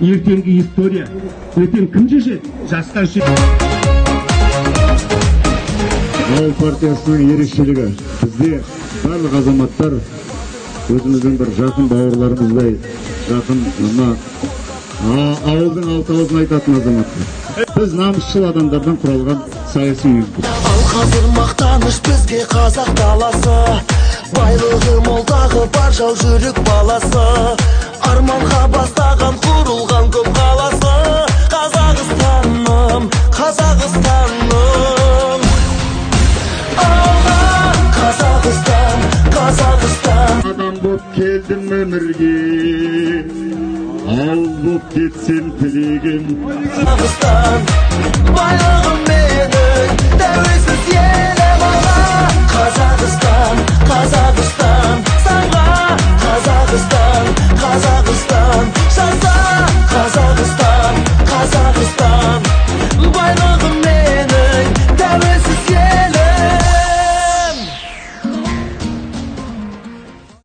ертеңгі история. Ертең кім шешеді? Жастар шешеді. Ауыл партиясының ерекшелігі бізде барлық азаматтар өзіміздің бір жақын бауырларымыздай, жақын ауылдың алты ауызын айтатын азаматтар. Біз намысшыл адамдардан құралған саяси ұйым. Ал қазір мақтаныш бізге қазақ даласы, байлығы молдағы бар жау жүрек баласы, арманға бастаған құрылған көп қаласы. Қазақстаным, Қазақстаным, алға Қазақстан, Қазақстан. Адам боп келдім өмірге, ауыл боп кетсем тілегім. Қазақстан, байлығым